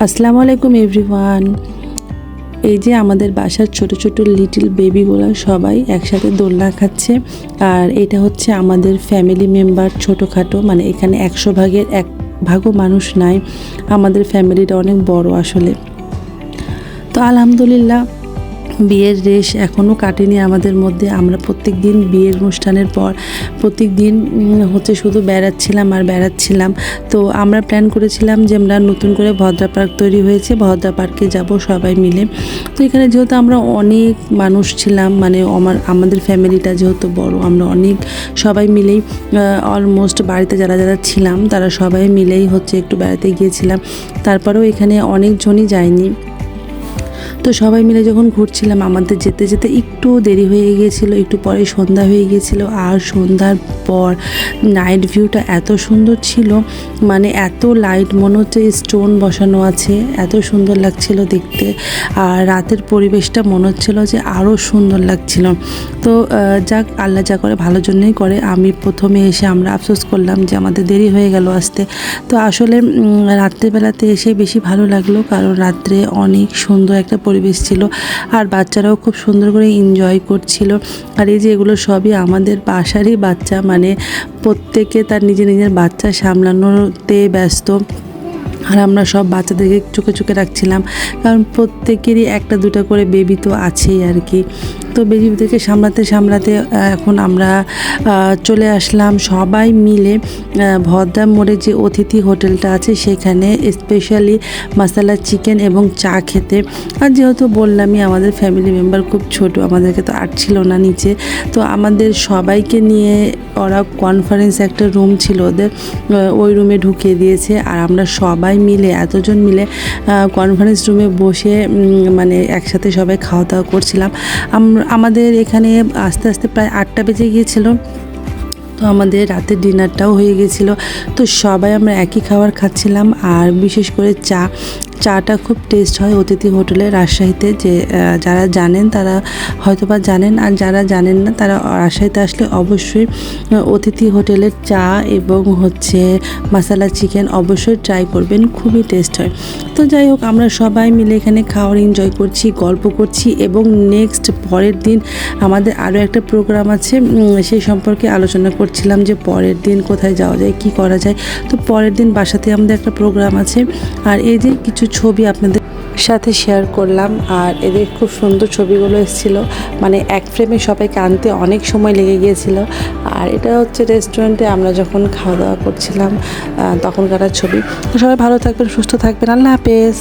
আসসালামু আলাইকুম এভরিওয়ান। এই যে আমাদের বাসার ছোট ছোট লিটল বেবিগুলো সবাই একসাথে দোলনা খাচ্ছে। আর এটা হচ্ছে আমাদের ফ্যামিলি মেম্বার, ছোটোখাটো, মানে এখানে 100 ভাগের 1 ভাগও মানুষ নাই। আমাদের ফ্যামিলিটা অনেক বড় আসলে। তো আলহামদুলিল্লাহ বিয়ের রেশ এখনও কাটেনি আমাদের মধ্যে। আমরা প্রত্যেক দিন বিয়ের অনুষ্ঠানের পর প্রত্যেক দিন হচ্ছে শুধু বেড়াচ্ছিলাম। তো আমরা প্ল্যান করেছিলাম যে আমরা নতুন করে ভদ্রা পার্ক তৈরি হয়েছে, ভদ্রা পার্কে যাব সবাই মিলে। তো এখানে যেহেতু আমরা অনেক মানুষ ছিলাম, মানে আমাদের ফ্যামিলিটা যেহেতু বড়, আমরা অনেক সবাই মিলেই অলমোস্ট বাড়িতে যারা যারা ছিলাম তারা সবাই মিলেই হচ্ছে একটু বেড়াতে গিয়েছিলাম। তারপরেও এখানে অনেকজনই যায়নি। তো সবাই মিলে যখন ঘুরছিলাম আমাদের যেতে যেতে একটু দেরি হয়ে গিয়েছিল, একটু পরে সন্ধ্যা হয়ে গিয়েছিল। আর সন্ধ্যার পর নাইট ভিউটা এত সুন্দর ছিল, মানে এত লাইট, মনে হচ্ছে স্টোন বসানো আছে, এত সুন্দর লাগছিল দেখতে। আর রাতের পরিবেশটা মনে হচ্ছিল যে আরও সুন্দর লাগছিল। তো যাক, আল্লাহ যা করে ভালোর জন্যই করে। আমি প্রথমে এসে আমরা আফসোস করলাম যে আমাদের দেরি হয়ে গেল আসতে। তো আসলে রাত্রেবেলাতে এসে বেশি ভালো লাগলো, কারণ রাত্রে অনেক সুন্দর একটা পরিবেশ ছিল আর বাচ্চারাও খুব সুন্দর করে এনজয় করছিল। আর এই যে এগুলো সবই আমাদের বাসারই বাচ্চা, মানে প্রত্যেকে তার নিজের বাচ্চা সামলানোতে ব্যস্ত। আর আমরা সব বাচ্চাদেরকে চোখে চোখে রাখছিলাম, কারণ প্রত্যেকেরই একটা দুটা করে বেবি তো আছেই আর কি। তো বেবিদেরকে সামলাতে এখন আমরা চলে আসলাম সবাই মিলে ভদ্রা মোড়ে যে অতিথি হোটেলটা আছে সেখানে, স্পেশালি মশলা চিকেন এবং চা খেতে। আর যেহেতু বললামই আমাদের ফ্যামিলি মেম্বার খুব ছোট, আমাদেরকে তো ছিল না নিচে। তো আমাদের সবাইকে নিয়ে ওরা কনফারেন্স একটা রুম ছিল ওদের, ওই রুমে ঢুকিয়ে দিয়েছে। আর আমরা সবাই মিলে, এতজন মিলে কনফারেন্স রুমে বসে মানে একসাথে সবাই খাওয়া দাওয়া করছিলাম। আমাদের এখানে আস্তে আস্তে প্রায় 8টা বেজে গিয়েছিল। তো আমাদের রাতের ডিনারটাও হয়ে গেছিলো। তো সবাই আমরা একই খাবার খাচ্ছিলাম। আর বিশেষ করে চাটা খুব টেস্ট হয় অতিথি হোটেলে রাজশাহীতে। যে যারা জানেন তারা হয়তো বা জানেন, আর যারা জানেন না তারা রাজশাহীতে আসলে অবশ্যই অতিথি হোটেলের চা এবং হচ্ছে মশলা চিকেন অবশ্যই ট্রাই করবেন, খুবই টেস্ট হয়। তো যাই হোক, আমরা সবাই মিলে এখানে খাওয়ার এনজয় করছি, গল্প করছি। এবং নেক্সট পরের দিন আমাদের আরও একটা প্রোগ্রাম আছে, সেই সম্পর্কে আলোচনা করছিলাম যে পরের দিন কোথায় যাওয়া যায়, কি করা যায়। তো পরের দিন বাসাতে আমাদের একটা প্রোগ্রাম আছে। আর এই যে কিছু ছবি আপনাদের সাথে শেয়ার করলাম। আর এদের খুব সুন্দর ছবিগুলো এসেছিল, মানে এক ফ্রেমে সবাইকে আনতে অনেক সময় লেগে গিয়েছিল। আর এটা হচ্ছে রেস্টুরেন্টে আমরা যখন খাওয়া দাওয়া করছিলাম তখনকার ছবি। তো সবাই ভালো থাকবেন, সুস্থ থাকবেন, আল্লাহ হাফেজ।